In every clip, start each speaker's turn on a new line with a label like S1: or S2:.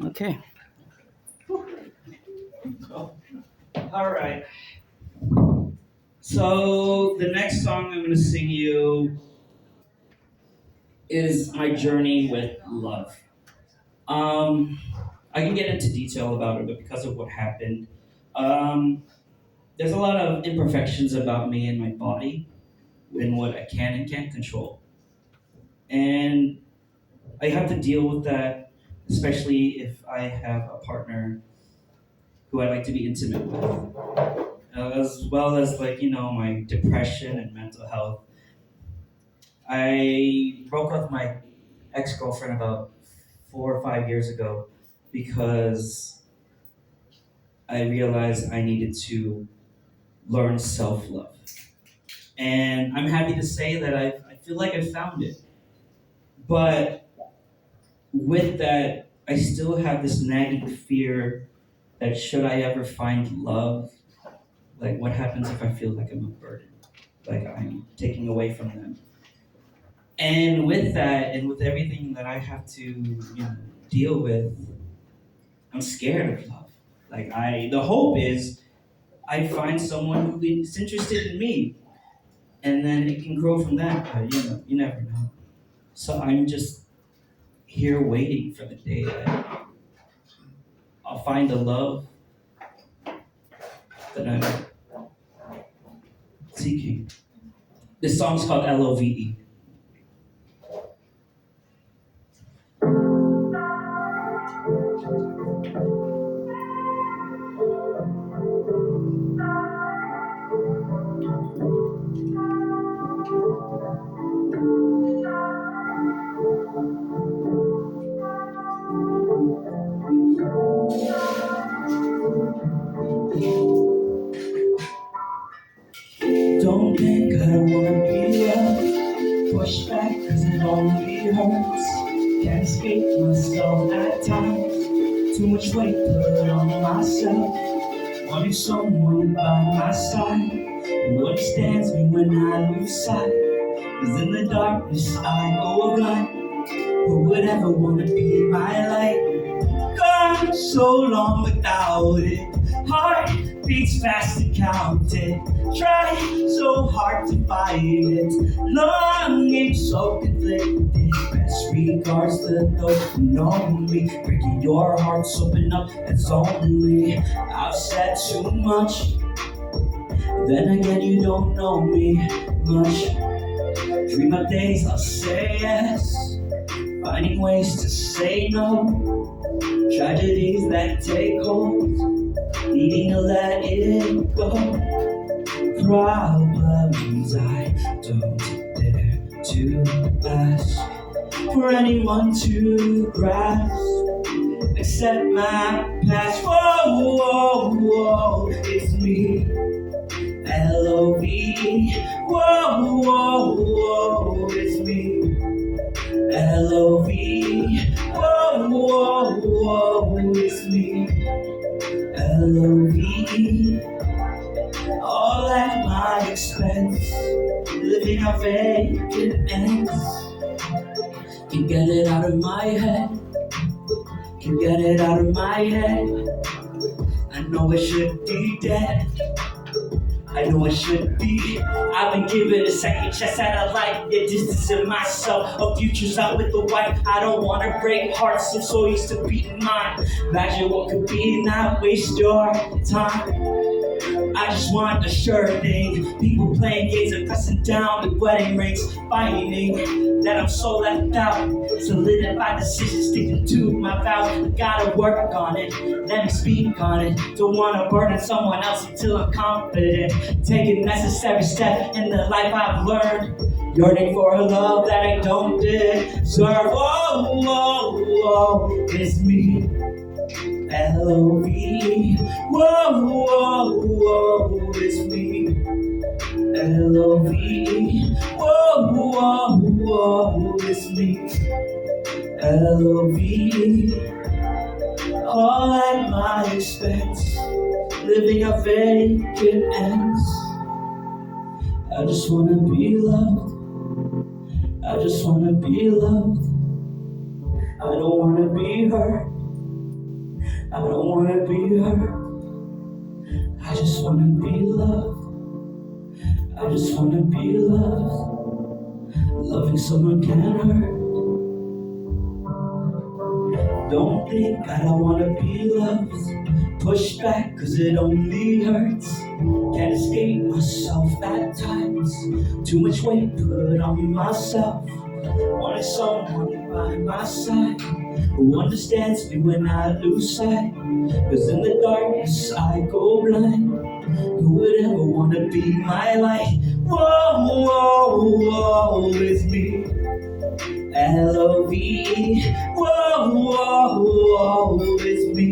S1: Okay. All right. So the next song I'm going to sing you is my journey with love. Um, I can get into detail about it, but because of what happened, um, there's a lot of imperfections about me and my body and what I can and can't control. And I have to deal with that, especially if I have a partner who I like to be intimate with, as well as my depression and mental health. I broke up with my ex girlfriend about 4 or 5 years ago because I realized I needed to learn self love. And I'm happy to say that I feel like I found it. But with that, I still have this nagging fear that should I ever find love, like what happens if I feel like I'm a burden, like I'm taking away from them. And with that, and with everything that I have to, deal with, I'm scared of love. The hope is I find someone who is interested in me, and then it can grow from that. But you never know. So I'm just here waiting for the day that I'll find the love that I'm seeking. This song's called Love. Don't think I don't wanna be loved. Push back cause it only hurts. Can't escape myself at times. Too much weight put on myself. Wanting someone by my side who understands me when I lose sight. Cause in the darkness I go blind. Who would ever wanna be my light? Gone so long without it. Heart beats fast to count it. Try so hard to fight it. Longing so conflicted. Best regards to those who know me. Breaking your hearts open up, it's only I've said too much. Then again, you don't know me much. Dream of days I'll say yes, finding ways to say no. Tragedies that take hold, needing to let it go. Problems I don't dare to ask for anyone to grasp, except my past. Whoa, whoa, whoa, it's me, Love. Whoa, whoa, whoa, it's me, Love. Whoa, whoa, whoa, it's me, Love. All at my expense, living out vacant ends. Can get it out of my head, can get it out of my head. I know I should be dead, I know I should be. I've been given a second chance at a life, yet distancing myself. A future's out with the wife. I don't wanna break hearts, I'm so used to beating mine. Imagine what could be, not waste your time. I just want a sure thing. People playing games and pressing down the wedding rings, finding that I'm so left out. Solidify decisions, sticking to my vow. I gotta work on it, let me speak on it. Don't wanna burden someone else until I'm confident. Take a necessary step in the life I've learned. Yearning for a love that I don't deserve. Whoa, whoa, whoa, it's me, Love. Whoa, whoa, whoa, it's me, Love. Whoa, whoa, whoa, it's me, Love. All at my expense, living a vacant ends. I just wanna be loved, I just wanna be loved. I don't wanna be hurt. I don't wanna be hurt. I just wanna be loved. I just wanna be loved. Loving someone can hurt. Don't think I don't wanna be loved. Push back cause it only hurts. Can't escape myself at times. Too much weight put on myself. Wanted someone by my side who understands me when I lose sight. Cause in the darkness I go blind. Who would ever wanna be my light? Whoa, whoa, whoa, it's me. L-O-V-E. Whoa, whoa, whoa, it's me.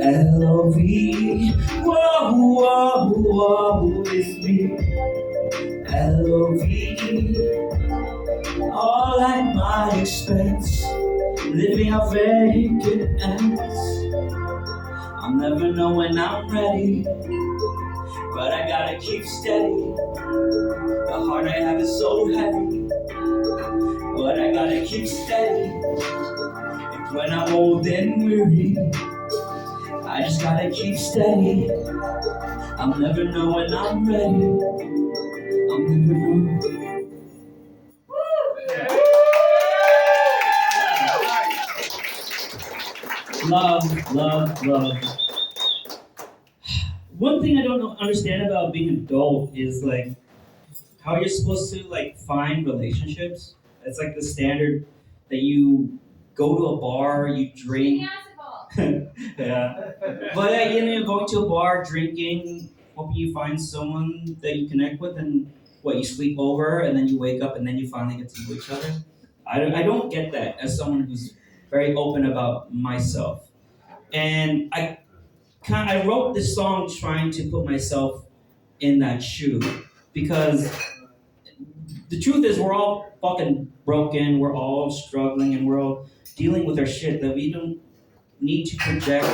S1: L-O-V-E. Whoa, whoa, whoa, it's me. L-O-V-E. All at my expense, living out vacant ends. I'll never know when I'm ready, but I gotta keep steady. The heart I have is so heavy, but I gotta keep steady. And when I'm old and weary, I just gotta keep steady. I'll never know when I'm ready. I'll never know. Love, love, love. One thing I don't understand about being an adult is like how you're supposed to like find relationships. It's like the standard that you go to a bar, you drink. Yeah. But you're going to a bar, drinking, hoping you find someone that you connect with, and what, you sleep over, and then you wake up, and then you finally get to know each other. I don't get that as someone who's very open about myself. And I wrote this song trying to put myself in that shoe because the truth is we're all fucking broken, we're all struggling, and we're all dealing with our shit that we don't need to project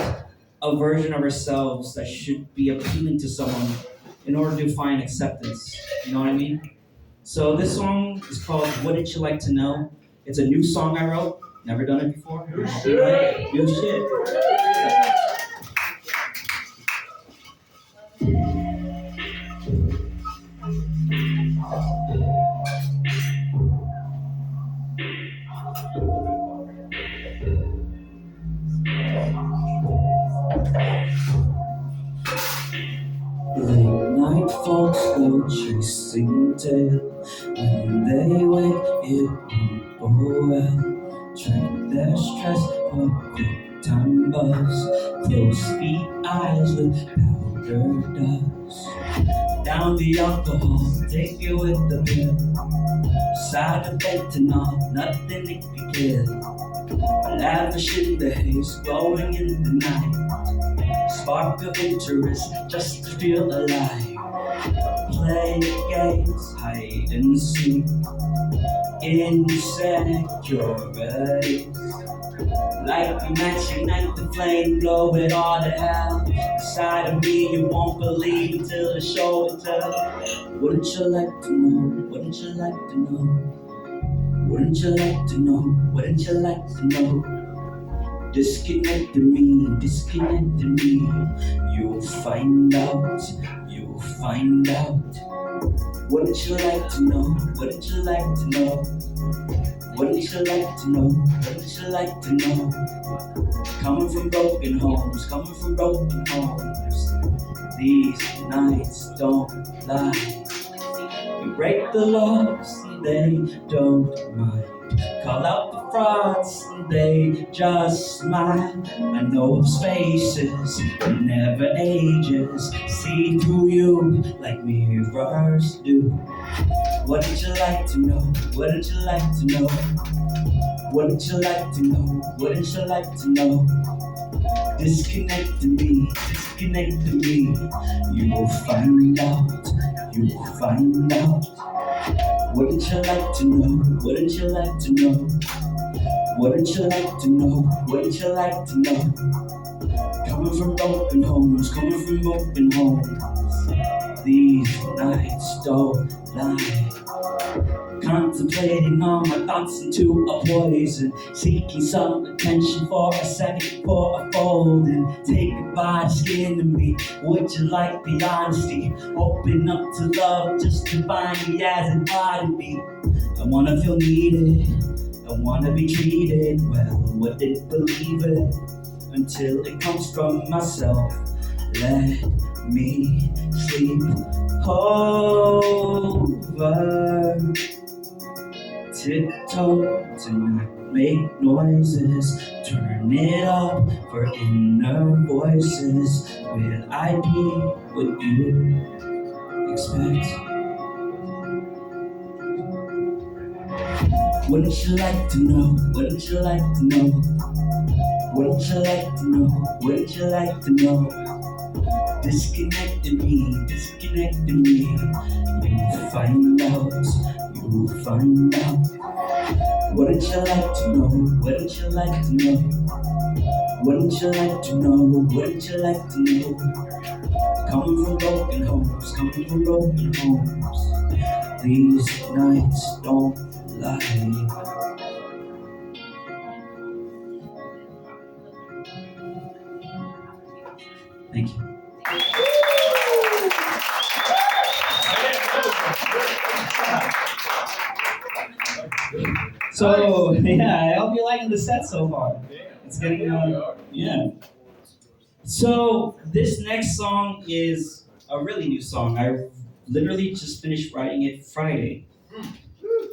S1: a version of ourselves that should be appealing to someone in order to find acceptance. You know what I mean? So this song is called Wouldn't You Like to Know? It's a new song I wrote. Never done it before. New shit. New shit. Late night folks go chasing tail. When they wake, it won't go well. Trade their stress for quick time buzz. Close the eyes with powder dust. Down the alcohol, take it with the bill. Side of fentanyl, nothing it can kill. Lavish in the haze, glowing in the night. Spark of interest, just to feel alive. Play games, hide and seek. Insecurities. Like a match, ignite the flame, blow it all to hell. Inside of me, you won't believe until the show and tell. Wouldn't you like to know? Wouldn't you like to know? Wouldn't you like to know? Wouldn't you like to know? Disconnect to me, disconnect to me. You'll find out, you'll find out. Wouldn't you like to know? Wouldn't you like to know? Wouldn't you like to know? Wouldn't you like to know? Coming from broken homes, coming from broken homes. These nights don't lie. We break the laws, they don't mind. Call out the frauds, they just smile. I know of spaces that never ages. See through you like mirrors do. Wouldn't you like to know? Wouldn't you like to know? Wouldn't you like to know? Wouldn't you like to know? Disconnect to me, disconnect to me. You will find out, you will find out. Wouldn't you like to know? Wouldn't you like to know? Wouldn't you like to know? Wouldn't you like to know? Coming from broken homes, coming from broken homes. These nights don't lie. contemplating all my thoughts into a poison, seeking some attention for a second before I fold and take goodbye to skin to me. Would you like the honesty? Open up to love just to find me as an oddity. I wanna feel needed, I wanna be treated well. Wouldn't believe it until it comes from myself. Let me sleep over. Tiptoe tonight, make noises, turn it up for inner voices. Will I be what you expect? Wouldn't you like to know? Wouldn't you like to know? Wouldn't you like to know? Wouldn't you like to know? Disconnected me. You'll find out, you'll find out. Wouldn't you like to know? Wouldn't you like to know? Wouldn't you like to know? Wouldn't you like to know? Coming from broken homes, these nights don't lie. Thank you. So, yeah, I hope you're liking the set so far. It's getting, yeah. So, this next song is a really new song. I literally just finished writing it Friday.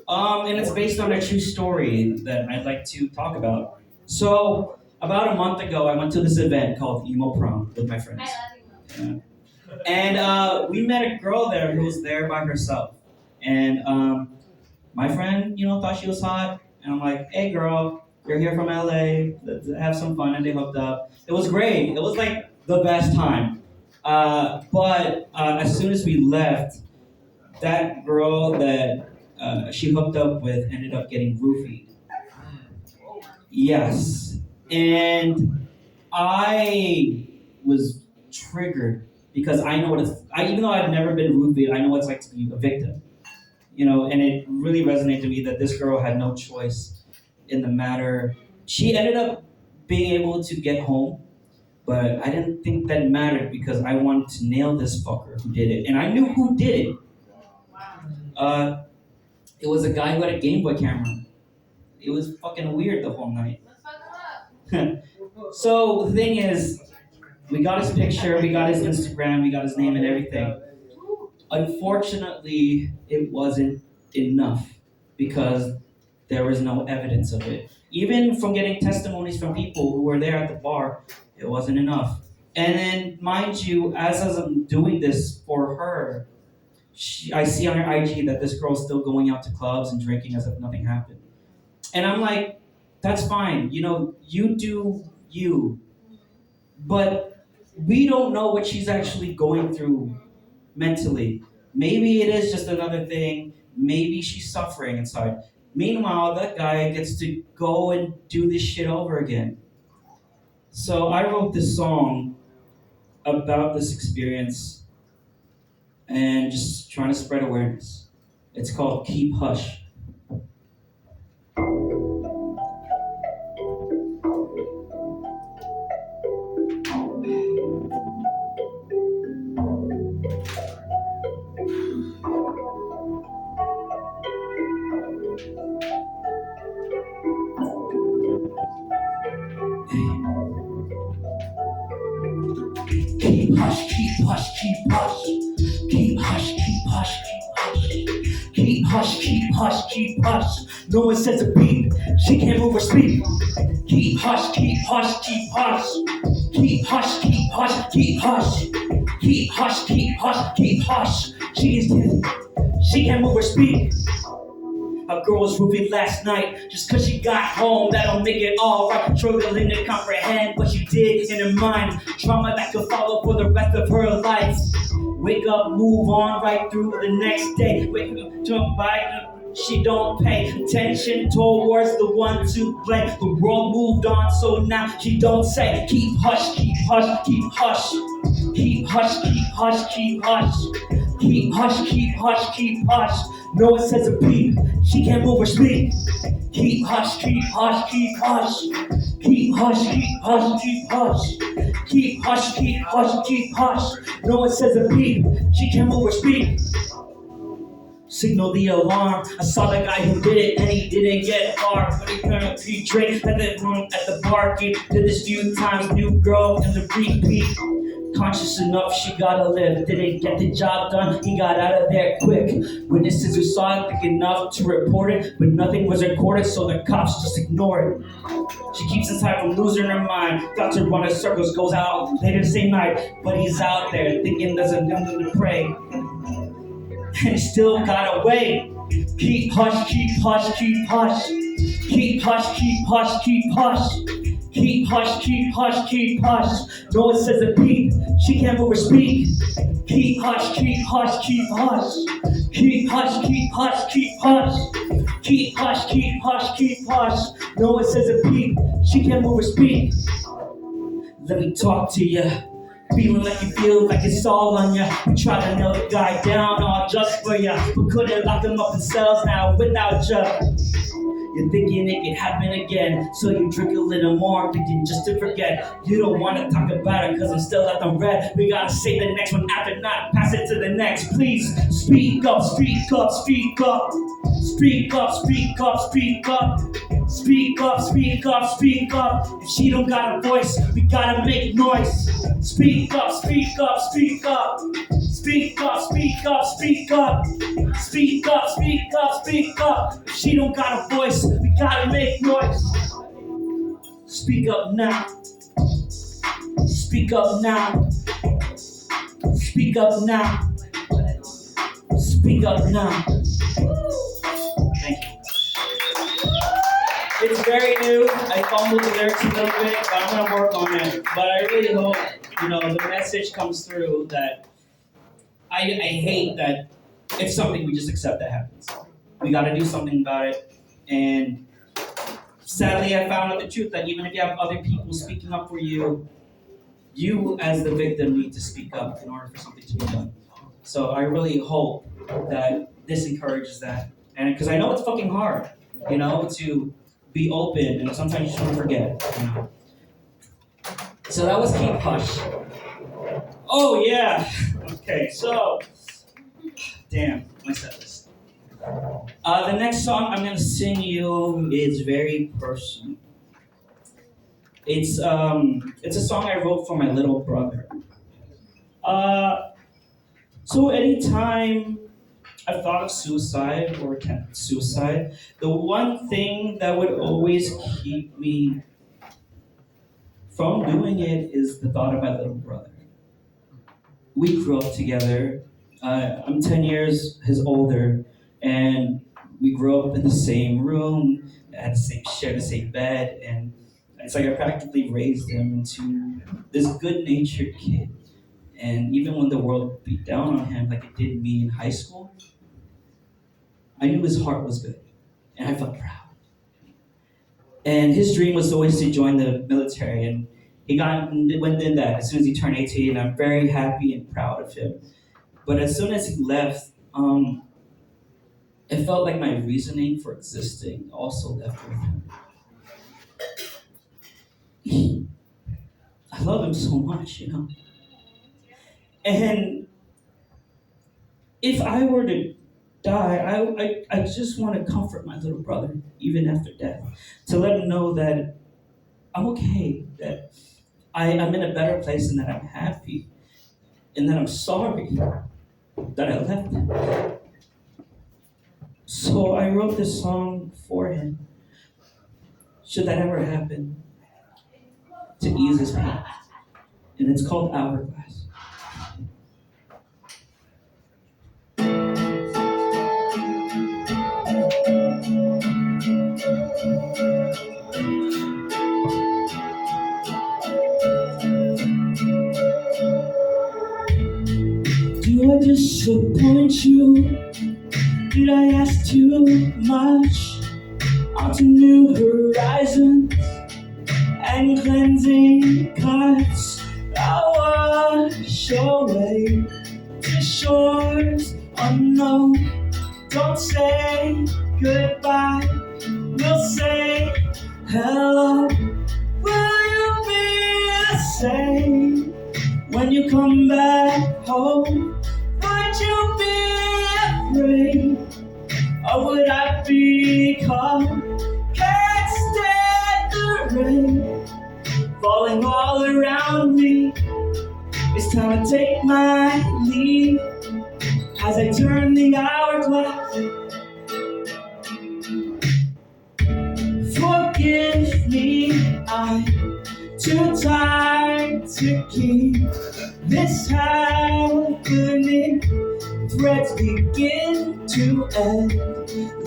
S1: And it's based on a true story that I'd like to talk about. So, about a month ago, I went to this event called Emo Prom with my friends. Yeah. And we met a girl there who was there by herself. And my friend, thought she was hot. And I'm like, hey girl, you're here from LA, let's have some fun. And they hooked up. It was great. It was like the best time. But as soon as we left, that girl that she hooked up with ended up getting roofied. Yes. And I was triggered because I know what it's, even though I've never been roofied, I know what it's like to be a victim. And it really resonated to me that this girl had no choice in the matter. She ended up being able to get home, but I didn't think that mattered because I wanted to nail this fucker who did it. And I knew who did it. It was a guy who had a Game Boy camera. It was fucking weird the whole night. So the thing is, we got his picture, we got his Instagram, we got his name and everything. Unfortunately, it wasn't enough because there was no evidence of it. Even from getting testimonies from people who were there at the bar, it wasn't enough. And then, mind you, as I'm doing this for her, I see on her IG that this girl's still going out to clubs and drinking as if nothing happened. And I'm like, that's fine. You do you. But we don't know what she's actually going through mentally. Maybe it is just another thing. Maybe she's suffering inside. Meanwhile, that guy gets to go and do this shit over again. So I wrote this song about this experience and just trying to spread awareness. It's called Keep Hush. Keep hush, keep hush, keep hush. Keep hush, keep hush, keep hush. Keep hush, keep hush, keep hush. No one says a beat, she can't move or speak. Keep hush, keep hush, keep hush. Keep hush, keep hush, keep hush. Keep hush, keep hush, keep hush. She can't move or speak. A girl was roofied last night. Just cause she got home, that don't make it alright. Struggling to comprehend what she did in her mind. Trauma that could follow for the rest of her life. Wake up, move on right through the next day. Wake up, jump by. She don't pay attention towards the one to blame. The world moved on, so now she don't say. Keep hush, keep hush, keep hush. Keep hush, keep hush, keep hush. Keep hush, keep hush, keep hush. No one says a peep. She can't move or speak. Keep hush, keep hush, keep hush. Keep hush, keep hush, keep hush. Keep hush, keep hush, keep hush. No one says a peep. She can't move or speak. Signal the alarm. I saw the guy who did it and he didn't get far. But he turned a drink at the room at the bar. Did this few times, new girl in the repeat. Conscious enough, she gotta live. Didn't get the job done, he got out of there quick. Witnesses who saw it think enough to report it, but nothing was recorded, so the cops just ignore it. She keeps inside from losing her mind. Got to run in circles, goes out later the same night, but he's out there thinking there's nothing to pray. And still got away. Keep hush, keep hush, keep hush. Keep hush, keep hush, keep hush. Keep hush, keep hush, keep hush. No one says a peep. She can't move or speak. Keep hush, keep hush, keep hush. Keep hush, keep hush, keep hush. Keep hush, keep hush, keep hush. No one says a peep. She can't move or speak. Let me talk to you. Feeling like you feel like it's all on ya. We try to nail the guy down all just for ya, but couldn't lock him up in cells now without ya. You're thinking it can happen again, so you drink a little more, thinking just to forget. You don't want to talk about it, cause I'm still at the red. We gotta say the next one after, not pass it to the next. Please, speak up, speak up, speak up. Speak up, speak up, speak up. Speak up, speak up, speak up. If she don't got a voice, we gotta make noise. Speak up, speak up, speak up. Speak up, speak up, speak up. Speak up, speak up, speak up. If she don't got a voice, we gotta make noise. Speak up now. Speak up now. Speak up now. Speak up now. Thank you. It's very new. I fumbled the lyrics a little bit, but I'm gonna work on it. But I really hope, the message comes through that I hate that it's something we just accept that happens. We gotta do something about it. And sadly, I found out the truth that even if you have other people speaking up for you, you as the victim need to speak up in order for something to be done. So I really hope that this encourages that. And because I know it's fucking hard, to be open, and sometimes you just want to forget, So that was Keep Hush. Oh yeah. Okay, so damn, my set list. The next song I'm gonna sing you is very personal. It's a song I wrote for my little brother. So anytime I've thought of suicide or attempted suicide, the one thing that would always keep me from doing it is the thought of my little brother. We grew up together. I'm 10 years his older, and we grew up in the same room, shared the same bed, and it's like I practically raised him into this good-natured kid. And even when the world beat down on him like it did me in high school, I knew his heart was good, and I felt proud. And his dream was always to join the military, and he went in that as soon as he turned 18, and I'm very happy and proud of him. But as soon as he left, it felt like my reasoning for existing also left with him. I love him so much, And if I were to die, I just want to comfort my little brother, even after death, to let him know that I'm okay, that I'm in a better place, and that I'm happy, and that I'm sorry that I left him. So I wrote this song for him, should that ever happen, to ease his pain. And it's called Hourglass. Do I disappoint you? Did I ask too much? Onto new horizons and cleansing cuts. I'll wash away to shores unknown. Don't say goodbye, we'll say hello. Will you be the same when you come back home? Would you be afraid, or would I be calm? Can't stand the rain falling all around me. It's time to take my leave as I turn the hourglass. Forgive me, I'm too tired to keep this happening. Threads begin to end.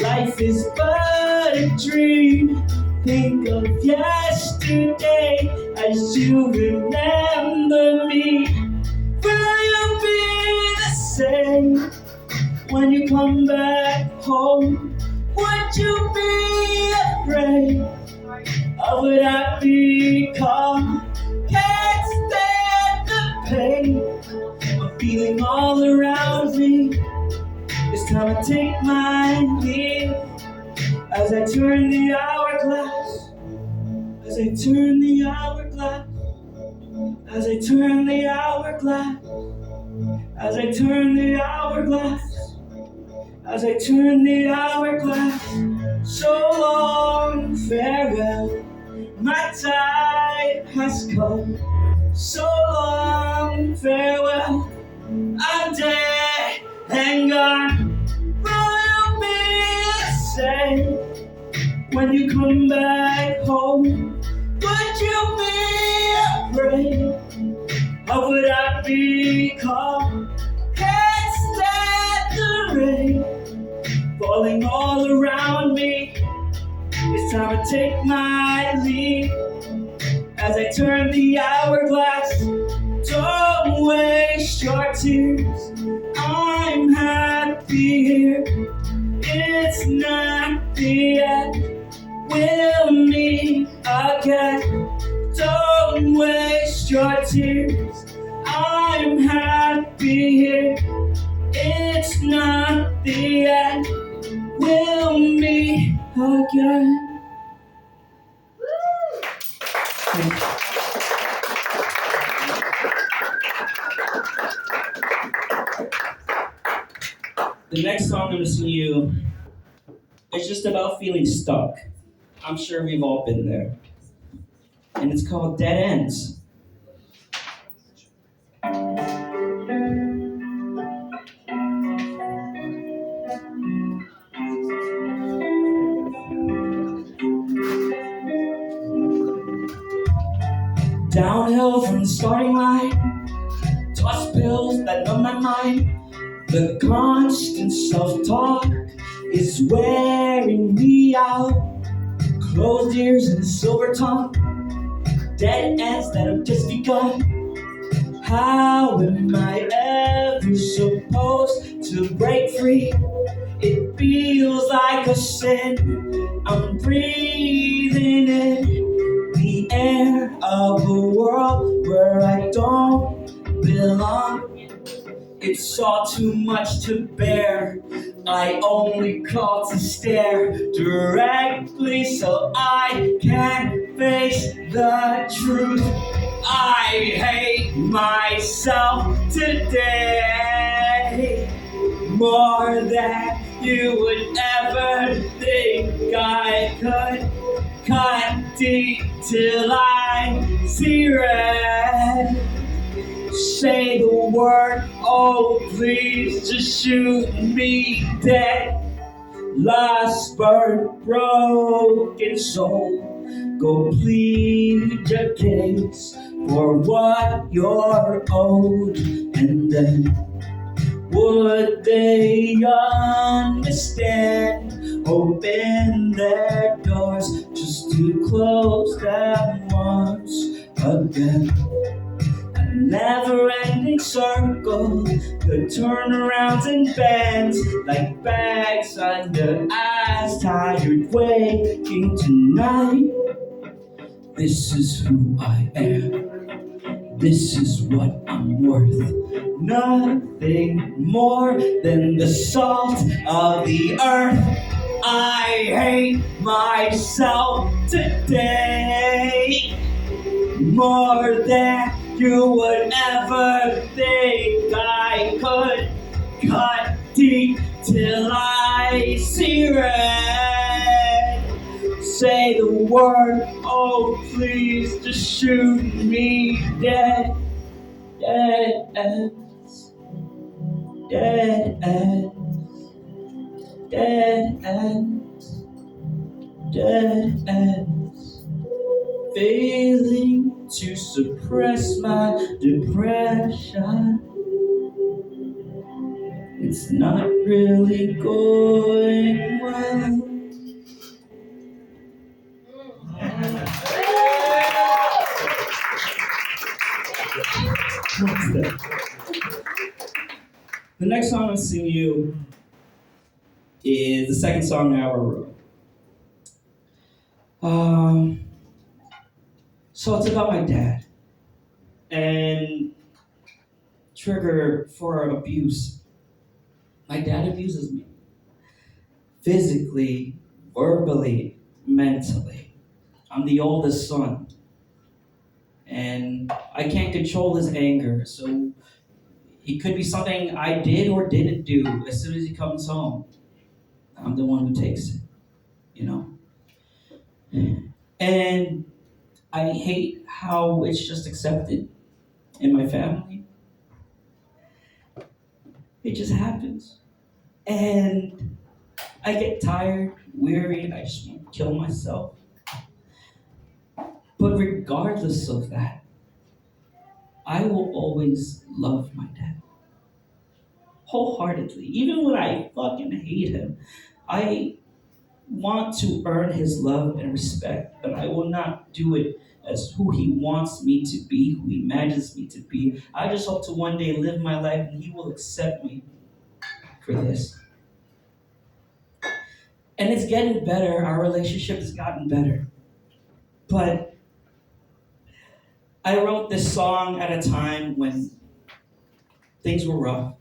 S1: Life is but a dream. Think of yesterday as you remember me. Will you be the same when you come back home? Would you be afraid, or would I be calm? Can't stand the pain of feeling all around me. It's time to take my leave as I turn the hourglass. As I turn the hourglass. As I turn the hourglass. As I turn the hourglass. As I turn the hourglass. So long, farewell, my time has come. So long, farewell, I'm dead and gone. Will you be the same when you come back home? Would you be afraid, or would I be calm? Can't stand the rain falling all around me. It's time to take my leave as I turn the hourglass. Don't waste your tears, I'm happy here. It's not the end, we'll meet again. Don't waste your tears, I'm happy here. It's not the end, we'll meet again. The next song I'm going to sing you is just about feeling stuck. I'm sure we've all been there. And it's called Dead Ends. Downhill from the starting line, toss pills that numb my mind. The constant self-talk is wearing me out. Closed ears and a silver tongue, dead ends that have just begun. How am I ever supposed to break free? It feels like a sin. I'm breathing in the air of a world where I don't belong. It's all too much to bear. I only call to stare directly so I can face the truth. I hate myself today more than you would ever think I could. Cut deep till I see red. Say the word, oh please just shoot me dead. Lost bird, broken soul, go plead your case for what you're owed. And then would they understand? Open their doors just to close them once again. Never-ending circle, the turnarounds and bends like bags under eyes. Tired waking tonight. This is who I am. This is what I'm worth. nothing more than the salt of the earth. I hate myself today more than you would ever think. I could cut deep till I see red. Say the word, oh please, just shoot me dead. Dead ends, dead ends, dead ends, dead ends. Failing to suppress my depression. It's not really going well. The next song I'm singing you is the second song I ever wrote. So it's about my dad and trigger for abuse. My dad abuses me physically, verbally, mentally. I'm the oldest son, and I can't control his anger, so it could be something I did or didn't do. As soon as he comes home, I'm the one who takes it, you know? And I hate how it's just accepted in my family. It just happens. And I get tired, weary, I just want to kill myself. But regardless of that, I will always love my dad. Wholeheartedly. Even when I fucking hate him, I want to earn his love and respect, but I will not do it as who he wants me to be, who he imagines me to be. I just hope to one day live my life and he will accept me for this. And it's getting better. Our relationship has gotten better. But I wrote this song at a time when things were rough.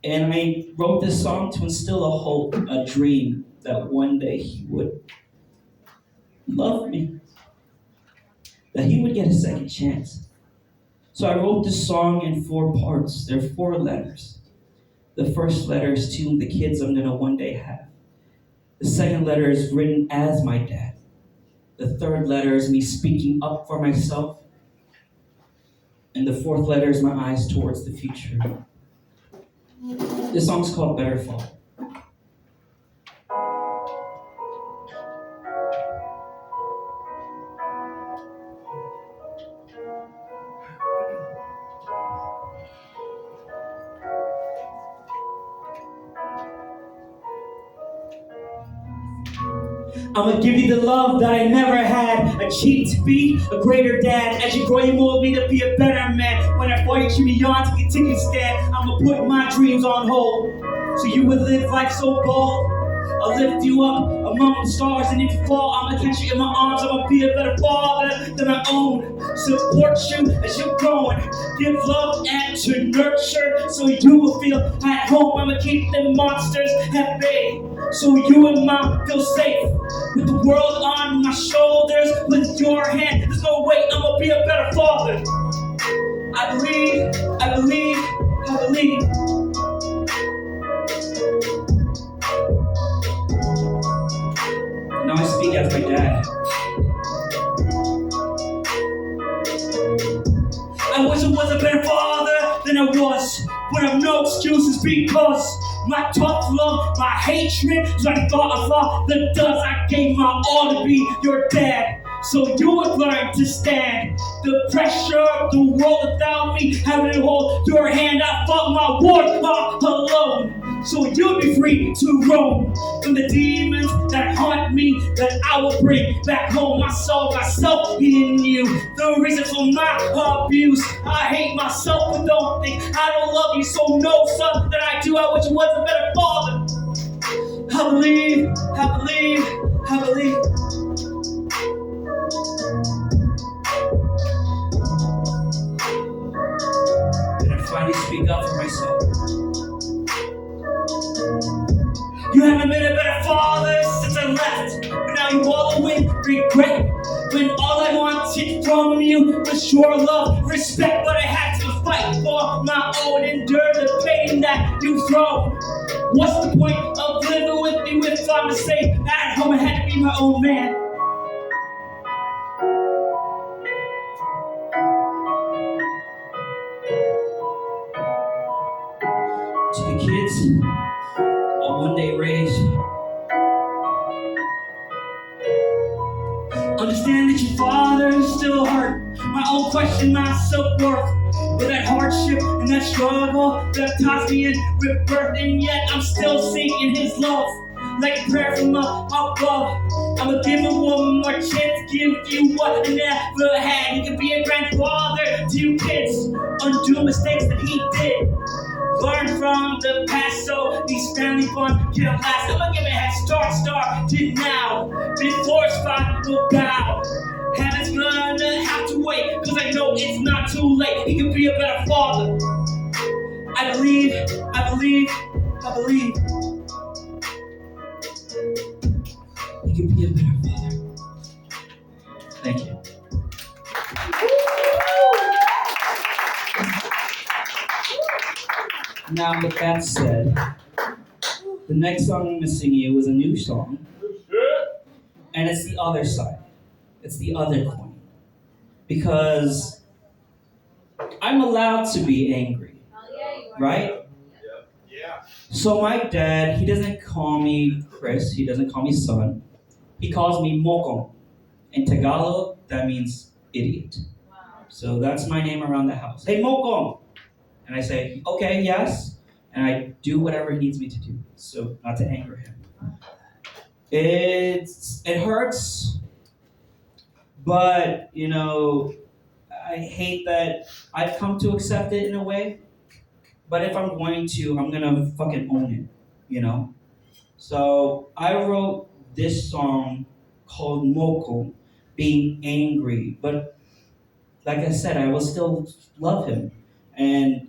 S1: And I wrote this song to instill a hope, a dream that one day he would love me, that he would get a second chance. So I wrote this song in 4 parts. There are 4 letters. The first letter is to the kids I'm gonna one day have. The second letter is written as my dad. The third letter is me speaking up for myself. And the 4th letter is my eyes towards the future. This song's called Better Fall. I'm gonna give you the love that I never had. Achieve to be a greater dad. As you grow, you mold me to be a better man. When I fall, you cheer me on to continue to stand. I'm gonna put my dreams on hold, so you would live life so bold. I'll lift you up among the stars, and if you fall, I'm gonna catch you in my arms. I'm gonna be a better father than my own. Support you as you're growing. Give love and to nurture, so you will feel at home. I'm gonna keep them monsters at bay, so you and mom feel safe. With the world on my shoulders, with your hand, there's no way I'm gonna be a better father. I believe, I believe, I believe. Now I speak as my dad. I wish I was a better father than I was, but I've no excuses because my tough love, my hatred, is like I thought the dust. I gave my all to be your dad, so you would learn to stand the pressure of the world without me having to hold your hand. I fought my war alone, so you'll be free to roam from the demons that haunt me, that I will bring back home. My soul, myself in you, the reason for my abuse. I hate myself, but don't think I don't love you, so no, son, that I do. I wish I was a better father. I believe, I believe, I believe. Better You haven't been a better father since I left, but now you wallow in regret. When all I wanted from you was your love, respect, but I had to fight for my own, endure the pain that you throw. What's the point of living with me with time to say at home I had to be my own man? To the kids I'll one day raise, understand that your father is still hurt. My own question, my self-worth. With that hardship and that struggle that tossed me in rebirth, and yet I'm still seeking his love. Like a prayer from up above. I'ma give him one more chance to give you what I never had. He could be a grandfather to you kids. Undo mistakes that he did. Learn from the past so these family bonds can last. I'ma give it a head start to now. Before spot will bow. Heaven's gonna have to wait, cause I know it's not too late. He can be a better father. I believe. He can be a better father. Thank you. Now, with that said, the next song I'm going to sing you is a new song. And it's the other side. It's the other coin. Because I'm allowed to be angry. Right? Yeah. So my dad, he doesn't call me Chris. He doesn't call me son. He calls me Mokong. In Tagalog, that means idiot. So that's my name around the house. Hey, Mokong! And I say, okay, yes. And I do whatever he needs me to do. So not to anger him. It hurts. But, I hate that I've come to accept it in a way. But if I'm going to, I'm going to fucking own it, So I wrote this song called Moko, being angry. But like I said, I will still love him. And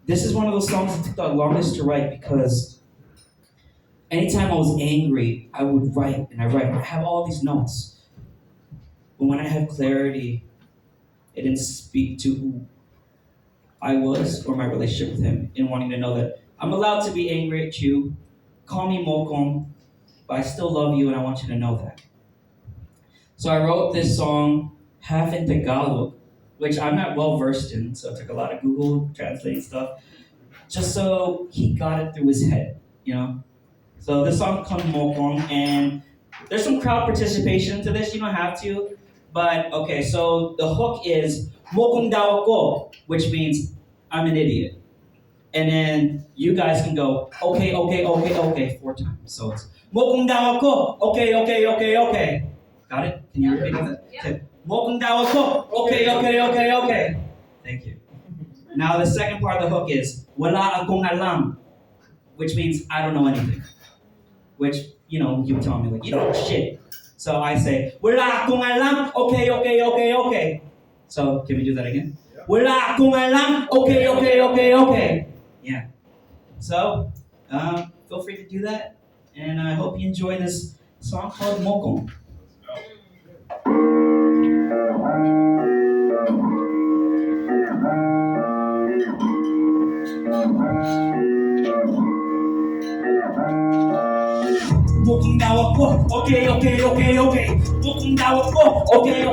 S1: this is one of those songs that took the longest to write because anytime I was angry, I would write and I write. I have all these notes. But when I have clarity, it didn't speak to who I was or my relationship with him in wanting to know that I'm allowed to be angry at you. Call me Mokong, but I still love you and I want you to know that. So I wrote this song half in Tagalog, which I'm not well versed in, so it took a lot of Google translating stuff, just so he got it through his head. So this song comes Mokong, and there's some crowd participation to this. You don't have to, but okay. So the hook is Mokong daw ako, which means I'm an idiot, and then you guys can go okay 4 times. So it's Mokong daw ako, okay. Got it? Can you repeat that? Okay. Mokong daw ako, okay. Thank you. Now the second part of the hook is wala akong alam, which means I don't know anything. Which, you were telling me like, you don't know shit. So I say, wala akong alam, okay. So can we do that again? Yeah. Wala akong alam, okay. Yeah. So, feel free to do that. And I hope you enjoy this song called Mokong. Mokong daw ako, okay. Mokong daw ako, okay.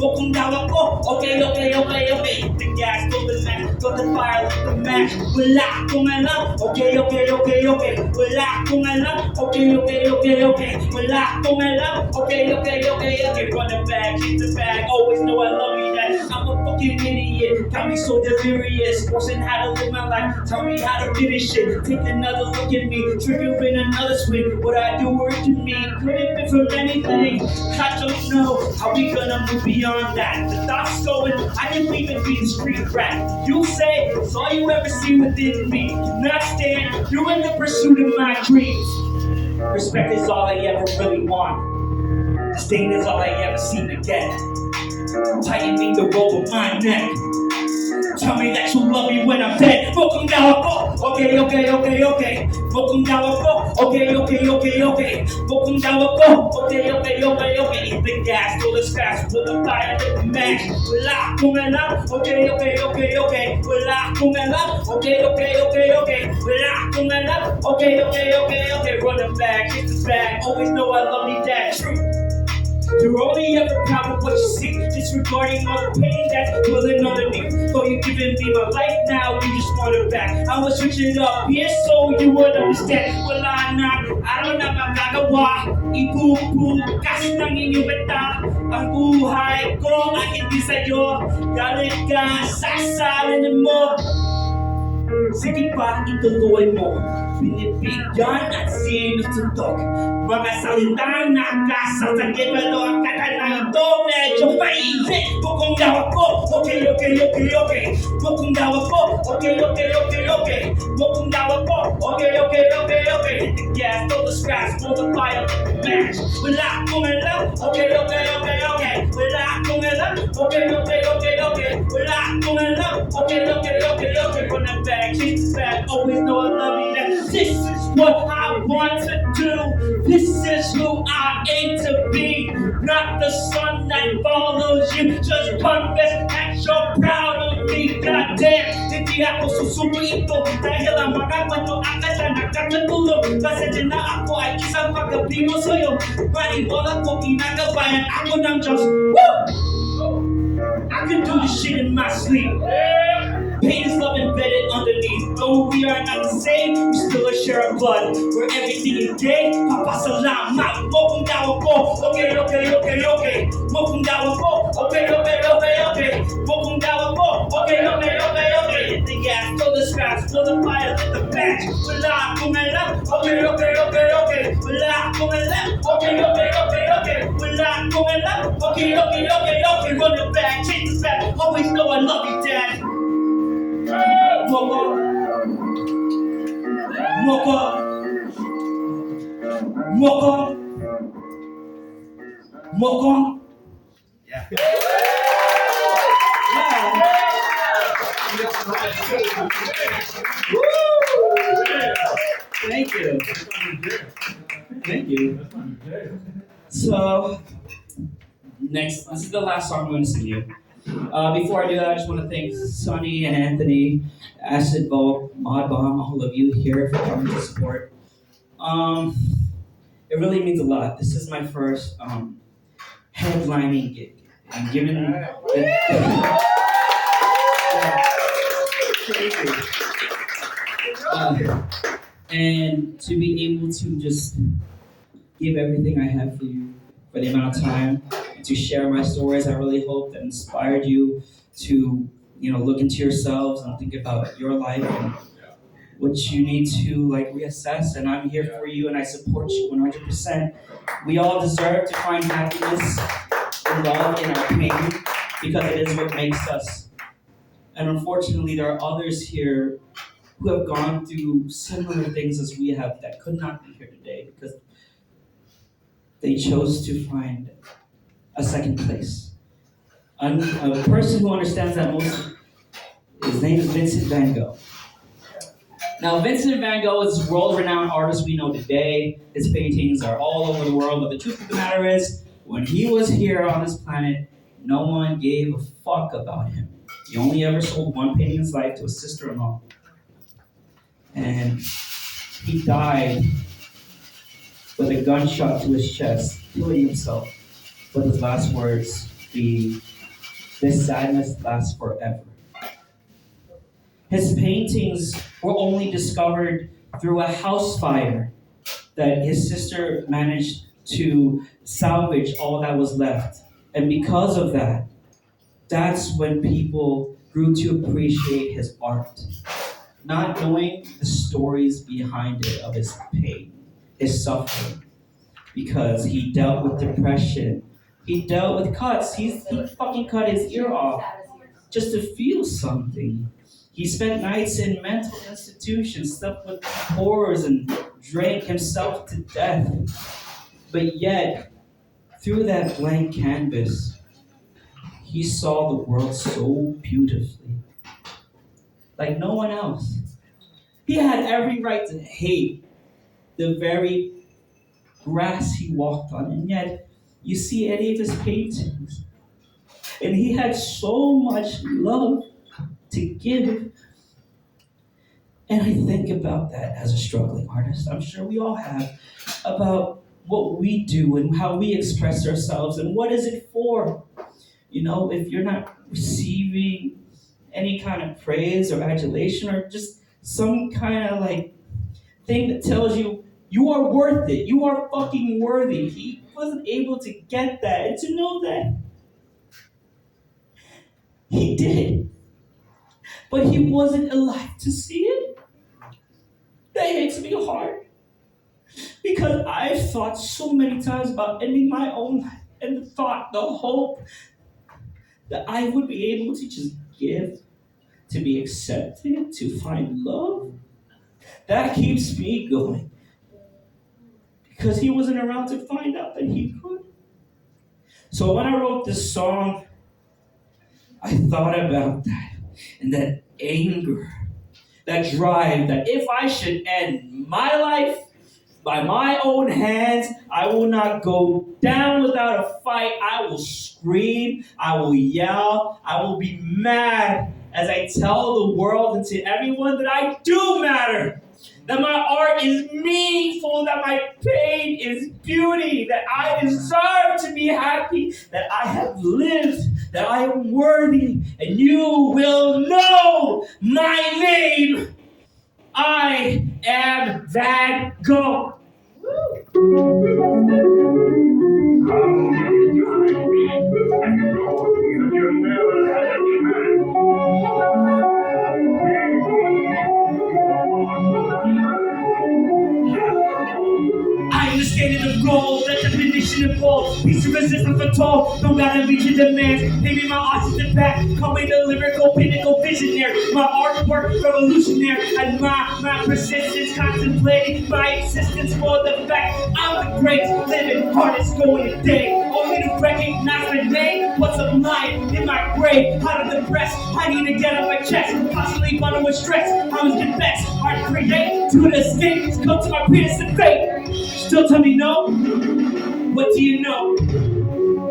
S1: Mokong daw ako, okay. The gas, go the match, go the fire, like the match. Wala akong alam, okay. Wala akong alam, okay. Wala akong alam, okay. Run it back, hit the bag, always know I love you, that I'm a fucking idiot. Got me so delirious, forcing how to live my life. Tell me how to finish it. Take another look at me, triggering another swing. What I do work to me, could it be from anything? I don't know how we gonna move beyond that. The thoughts going, I didn't even be the street rat. You say it's all you ever see within me. Do not stand, you're in the pursuit of my dreams. Respect is all I ever really want. Disdain is all I ever seem to get. Tightening the rope of my neck. Tell me that you love me when I'm dead. Welcome down, okay, okay, okay, okay. Welcome down, okay, okay, okay, okay. Welcome down, okay, okay, okay, okay. Eat the gas, roll the scratch, put the fire, hit the match. Wala kung alam, okay, okay, okay, okay. Wala kung alam, okay, okay, okay, okay. Wala kung alam, okay, okay, okay, okay. Run it back, hit the back. Always know I love me that. True. You're only ever proud of what you see, disregarding all the pain that's pulling underneath. So you're giving me my life now, you just want it back. I was switching it up here so you would understand. Wala na, araw na magagawa. Ipupu, kasi ng inyong beta. Ang buhay ko ay hindi sa'yo. Galit ka, sasalin mo. Sige pa, ituloy mo. Binibigyan at sinusuntok. Mga salitang nakasasakit, pero ang kata na ito medyo mainit. Bukong daw ako, okay, okay, okay, okay. Bukong daw ako, okay, okay, okay, okay. Bukong daw ako, okay, okay, okay, okay. Hit the gas, throw the scratch, pull the fire, match. Wala akong alam, okay, okay, okay, okay. Wala akong alam, okay, okay, okay, okay. Wala akong alam, okay, okay, okay, okay. Run that back, chase it back, always know I love you. That this is what I want to do. This is who I aim to be. Not the son that follows you. Just confess that you're proud of me. Goddamn, hindi ako susuko ito. Dahil ang mga bato akala nakakatulog. Kasi na ako ay isang pagkabingo sa'yo. Maniwala ko ginagabayan ako ng Diyos. Woo! I can do this shit in my sleep. Pain is love embedded underneath. Though we are not the same, we still a share of blood. Where everything is gay, Papa Salamat. Welcome down, okay, okay, okay, okay. Welcome down, okay, okay, okay, okay. Welcome down, okay, okay, okay, okay. Hit the gas, throw the scratch, throw the fire, hit the match. Wala akong alam, okay, okay, okay, okay. Wala akong alam, okay, okay, okay, okay. Wala akong alam, okay, okay, okay, okay. Run it back, change it back. Always know I love you, Dad. Mocha, mocha, mocha, mocha. Yeah. Thank you. Thank you. So, next, this is the last song I'm going to sing you. Before I do that, I just want to thank Sonny and Anthony, Acid Vault, Mod Bomb, all of you here for coming to support. It really means a lot. This is my first headlining gig. And given and to be able to just give everything I have for you for the amount of time to share my stories, I really hope that inspired you to, look into yourselves and think about your life and what you need to reassess. And I'm here for you, and I support you 100%. We all deserve to find happiness and love in our pain because it is what makes us. And unfortunately, there are others here who have gone through similar things as we have that could not be here today because they chose to find a second place. A person who understands that most, his name is Vincent Van Gogh. Now, Vincent Van Gogh is a world-renowned artist we know today. His paintings are all over the world, but the truth of the matter is, when he was here on this planet, no one gave a fuck about him. He only ever sold one painting in his life to his sister-in-law. And he died with a gunshot to his chest, killing himself. But his last words be, "This sadness lasts forever." His paintings were only discovered through a house fire that his sister managed to salvage all that was left. And because of that, that's when people grew to appreciate his art. Not knowing the stories behind it of his pain, his suffering. Because he dealt with depression. He dealt with cuts. He fucking cut his ear off just to feel something. He spent nights in mental institutions, slept with horrors, and drank himself to death. But yet, through that blank canvas, he saw the world so beautifully. like no one else. He had every right to hate the very grass he walked on, and yet you see any of his paintings, and he had so much love to give. And I think about that as a struggling artist. I'm sure we all have, about what we do and how we express ourselves and what is it for. You know, if you're not receiving any kind of praise or adulation or just some kind of like thing that tells you you are worth it, you are fucking worthy. He wasn't able to get that and to know that he did, but he wasn't alive to see it. That hits me hard because I've thought so many times about ending my own life, and the thought, the hope that I would be able to just give, to be accepted, to find love, that keeps me going. Because he wasn't around to find out that he could. So when I wrote this song, I thought about that and that anger, that drive, that if I should end my life by my own hands, I will not go down without a fight. I will scream, I will yell, I will be mad as I tell the world and to everyone that I do matter. That my art is meaningful, that my pain is beauty, that I deserve to be happy, that I have lived, that I am worthy, and you will know my name. I am Van Gogh. I understand the role, that definition involved. Piece of resistance for tall, don't gotta meet your demands. Maybe my art's in the back, call me the lyrical pinnacle visionary. My artwork revolutionary, and my persistence contemplating my existence for the fact I'm the greatest living artist going today. Only to recognize my name, what's a lying in my grave. Out of the press, I need to get on my chest. Constantly bundled with stress, I was confessed. Art create to the escape, come to my penis and fate. Still tell me no? What do you know?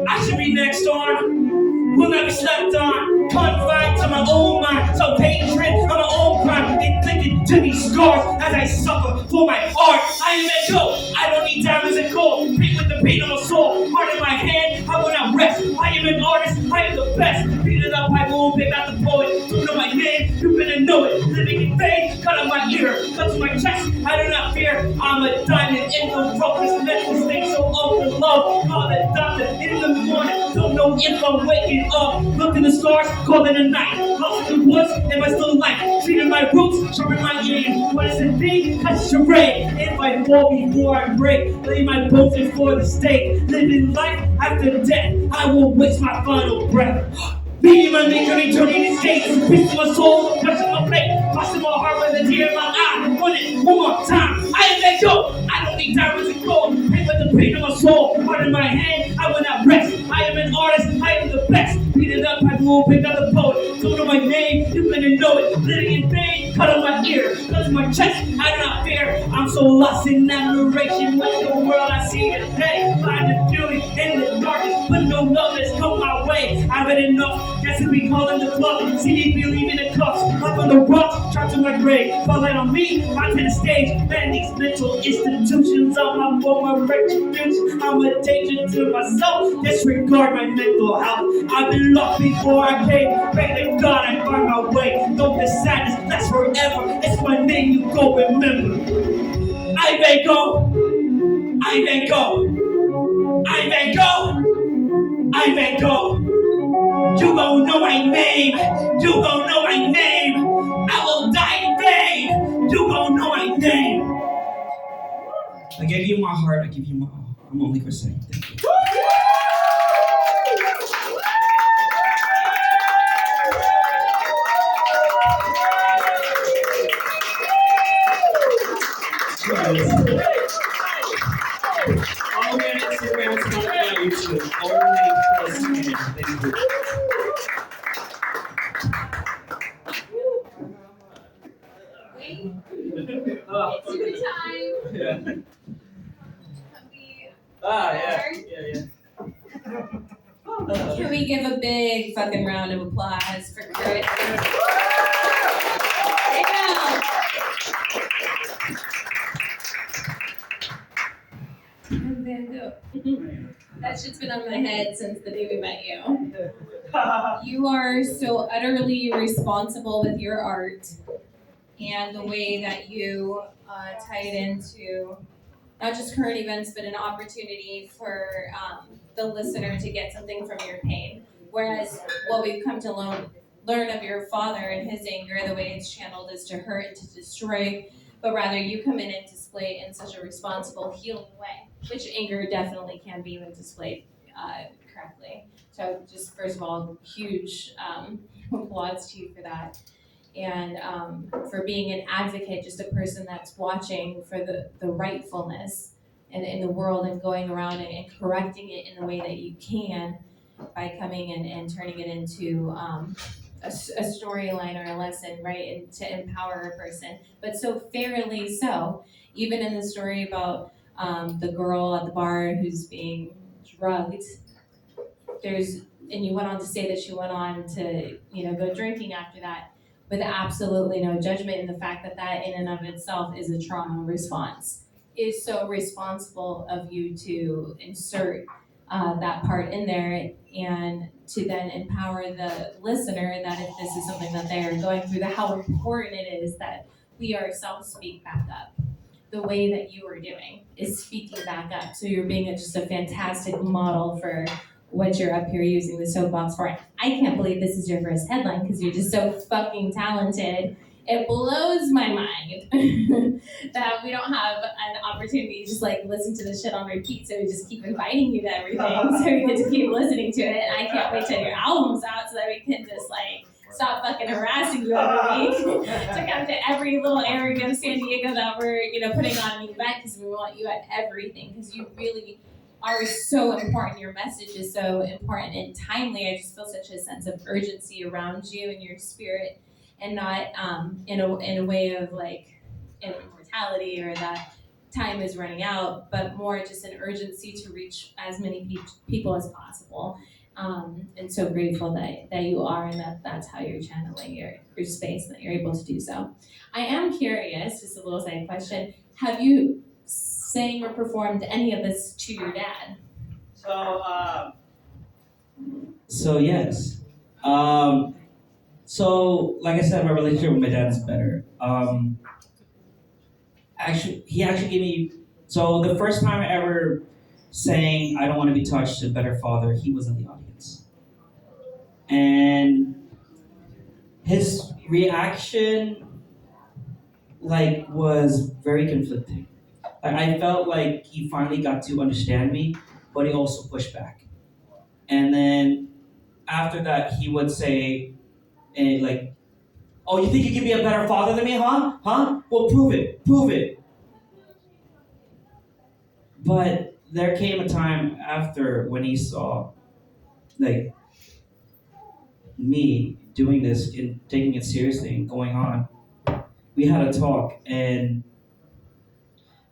S1: I should be next on, will not be slept on. Confined to my own mind, so hatred of my own crime. Inflicted to these scars as I suffer for my art. I am let go, I don't need diamonds and gold. Paint with the pain on my soul, heart in my hand, I will not rest. I am an artist, I am the best. Beat it up, I will pick out the poet. Don't know my name, you better know it. Living in vain, cut out my ear, cut to my chest. I do not fear, I'm a diamond in the rough. This mental state so open love. Call the doctor in the morning, don't know if I'm waking up. Look in the stars, call it a night. Lost in the woods, am I still alive? Treating my roots, sharpen my aim. What is it be? Catch your rain. If I fall before I break, lay my bones for the stake. Living life after death, I will waste my final breath. Beating my maker, turning his gates. Piece to my soul, touching my plate. Crossing my heart with a tear in my eye. Run it one more time. I am let go. I don't need diamonds and gold. Paint with the pain of my soul. Heart in my hand, I will not rest. I am an artist, I am the best. Beat it up, I will pick out the poet. Don't know my name, you better know it. Living in vain, cut on my ear. Cut to my chest, I do not fear. I'm so lost in admiration with the world I see today. Find the beauty in the darkness, but no love has come my way. I've had enough. Guess to be calling the club, see me believe in the cuffs. Up on the rocks, trapped to my grave. Falling on me, onto the stage. Man, these mental institutions are my form of retribution. I'm a danger to myself, disregard my mental health. I've been lost before I came. Pray to God I find my way. Though the sadness lasts forever, it's my name you go remember. I may go, I may go, I may go, I may go. You gon' know my name. You gon' know my name. I will die in vain. You gon' know my name. I gave you my heart. I give you my all. I'm only for saying thank you. Only on Instagram, it's not on YouTube. Only plus. Thank you.
S2: Can we give a big fucking round of applause for Kurt? That shit's been on my head since the day we met you. You are so utterly responsible with your art and the way that you tie it into not just current events, but an opportunity for the listener to get something from your pain. Whereas what we've come to learn of your father and his anger, the way it's channeled is to hurt and to destroy, but rather you come in and display it in such a responsible, healing way, which anger definitely can be when displayed correctly. So just first of all, huge applause to you for that. And for being an advocate, just a person that's watching for the rightfulness in the world and going around and correcting it in the way that you can by coming and turning it into a storyline or a lesson, right, and to empower a person, but so fairly so. Even in the story about the girl at the bar who's being drugged, and you went on to say that she went on to, go drinking after that, with absolutely no judgment in the fact that that in and of itself is a trauma response. Is so responsible of you to insert that part in there and to then empower the listener that if this is something that they are going through, that how important it is that we ourselves speak back up. The way that you are doing is speaking back up. So you're being just a fantastic model for what you're up here using the soapbox for. I can't believe this is your first headline because you're just so fucking talented. It blows my mind that we don't have an opportunity to just like listen to this shit on repeat, so we just keep inviting you to everything so we get to keep listening to it. And I can't wait till your album's out so that we can just like stop fucking harassing you every week to come to every little area of San Diego that we're putting on an event because we want you at everything because you really are so important. Your message is so important and timely. I just feel such a sense of urgency around you and your spirit, and not in a way of like immortality or that time is running out, but more just an urgency to reach as many people as possible. And so grateful that you are, and that's how you're channeling your space, and that you're able to do so. I am curious, just a little side question, have you sang or performed any of this to your dad?
S1: So yes. So like I said, my relationship with my dad is better. He actually gave me. So the first time I ever sang "I Don't Want to Be Touched" a Better Father, he was in the audience, and his reaction was very conflicting. I felt like he finally got to understand me, but he also pushed back. And then after that, he would say, "Oh, you think you can be a better father than me, huh? Huh? Well, prove it. Prove it." But there came a time after when he saw, like, me doing this and taking it seriously and going on. We had a talk, and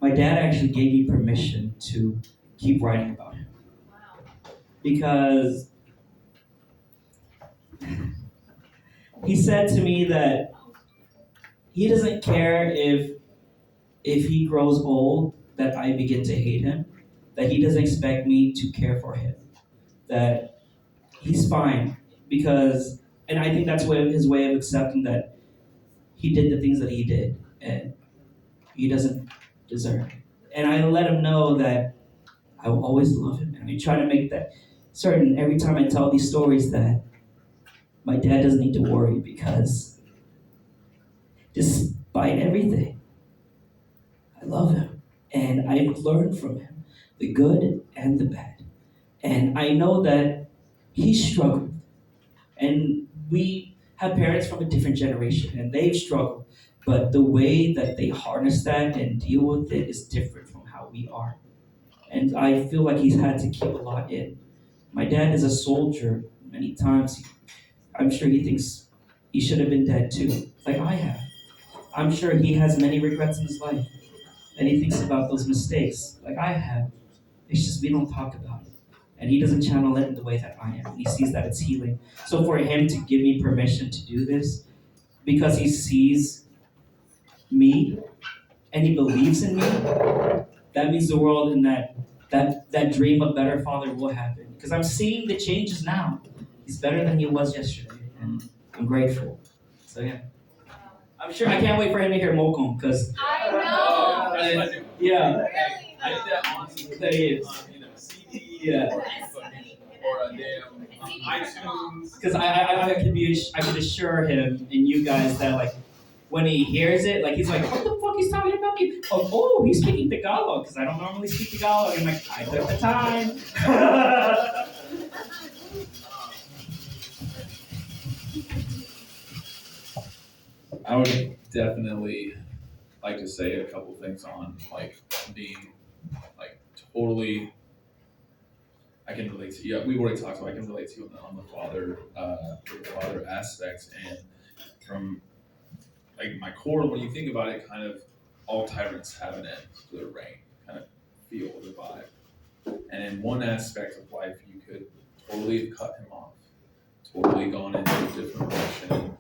S1: my dad actually gave me permission to keep writing about him because he said to me that he doesn't care if he grows old that I begin to hate him, that he doesn't expect me to care for him, that he's fine because, and I think that's his way of accepting that he did the things that he did and he doesn't deserve it. And I let him know that I will always love him, and I try to make that certain every time I tell these stories that my dad doesn't need to worry because despite everything, I love him. And I've learned from him the good and the bad. And I know that he struggled. And we have parents from a different generation and they've struggled. But the way that they harness that and deal with it is different from how we are. And I feel like he's had to keep a lot in. My dad is a soldier. Many times, I'm sure he thinks he should have been dead too, like I have. I'm sure he has many regrets in his life. And he thinks about those mistakes, like I have. It's just we don't talk about it. And he doesn't channel it in the way that I am. He sees that it's healing. So for him to give me permission to do this, because he sees me and he believes in me, that means the world and that dream of better father will happen. Because I'm seeing the changes now. He's better than he was yesterday, and I'm grateful. So yeah. I'm sure I can't wait for him to hear Mokum, because
S2: I know.
S1: yeah.
S2: Really?
S3: I did that on
S1: That is.
S3: CD,
S1: Yeah.
S3: or a damn iTunes.
S1: Because I could assure him and you guys that like when he hears it, like he's like, what the fuck he's talking about me? Oh, he's speaking Tagalog, because I don't normally speak Tagalog. I'm like, I took the time.
S3: I would definitely like to say a couple things on like being like totally. I can relate to you. Yeah, we've already talked about. I can relate to you on the father aspects, and from like my core. When you think about it, kind of all tyrants have an end to their reign. Kind of feel the vibe, and in one aspect of life, you could totally have cut him off, totally gone into a different direction,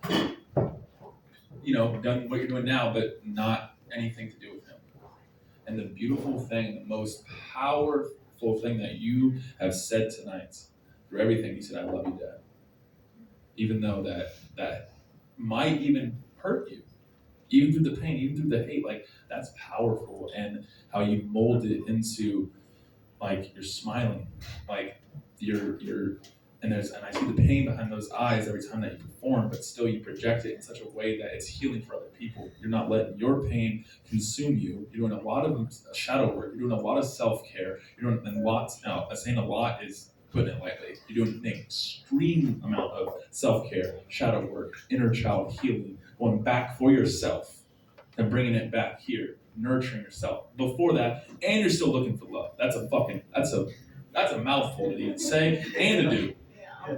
S3: and done what you're doing now, but not anything to do with him. And the beautiful thing, the most powerful thing that you have said tonight, through everything, you said, "I love you, Dad," even though that might even hurt you, even through the pain, even through the hate. Like that's powerful, and how you mold it into like you're smiling, like you're and I see the pain behind those eyes every time that you perform, but still you project it in such a way that it's healing for other people. You're not letting your pain consume you. You're doing a lot of shadow work. You're doing a lot of self-care. You're doing lots. Now, saying a lot is putting it lightly. You're doing an extreme amount of self-care, shadow work, inner child healing, going back for yourself and bringing it back here, nurturing yourself. Before that, and you're still looking for love. That's a mouthful to even say and to do.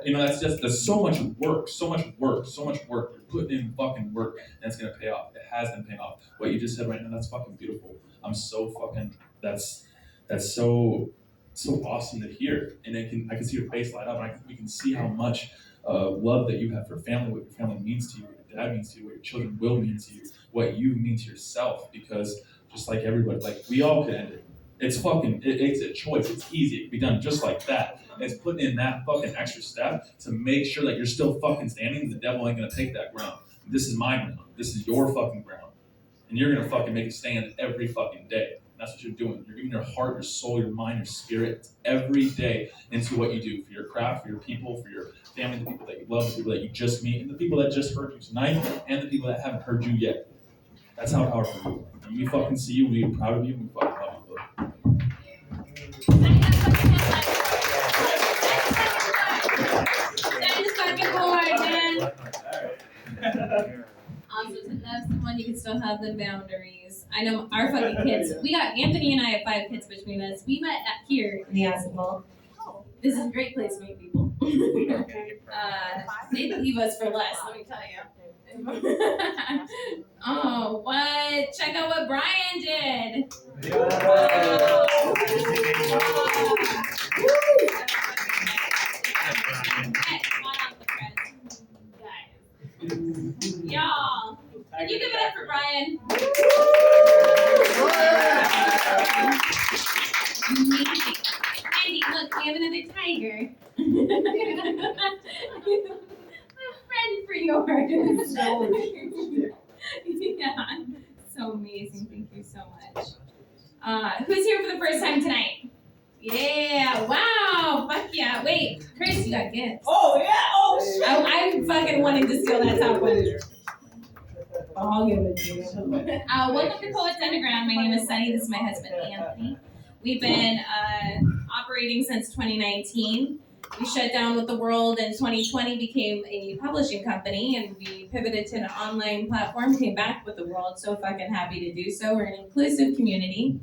S3: There's so much work. You're putting in fucking work, and it's gonna pay off. It has been paying off. What you just said right now, that's fucking beautiful. I'm so fucking, that's so awesome to hear. And I can see your face light up, and we can see how much love that you have for family, what your family means to you, what your dad means to you, what your children will mean to you, what you mean to yourself, because just like everybody, like we all could end it. It's a choice. It's easy. It can be done just like that. And it's putting in that fucking extra step to make sure that you're still fucking standing. The devil ain't gonna take that ground. This is my ground. This is your fucking ground. And you're gonna fucking make a stand every fucking day. And that's what you're doing. You're giving your heart, your soul, your mind, your spirit every day into what you do for your craft, for your people, for your family, the people that you love, the people that you just meet, and the people that just heard you tonight, and the people that haven't heard you yet. That's how powerful you are. And we fucking see you, we're proud of you, and we fucking love you, brother.
S2: Also, to love someone, you can still have the boundaries. I know our fucking kids. We got Anthony and I have 5 kids between us. We met here in the Aspenville. This is a great place to meet people. They leave us for less, let me tell you. Oh, what? Check out what Brian did. Wow. Y'all, can you give it up for Brian? Andy, look, we have another tiger. A friend for yours. Yeah, so amazing. Thank you so much. Who's here for the first time tonight? Yeah, wow, fuck yeah. Wait, Chris, you got gifts.
S4: Oh, yeah, oh, shit.
S2: I'm fucking wanting to steal that top one. I'll give it to you. Welcome to Poets Underground. My name is Sunny. This is my husband, Anthony. We've been operating since 2019. We shut down with the world in 2020, became a publishing company, and we pivoted to an online platform, came back with the world. So fucking happy to do so. We're an inclusive community.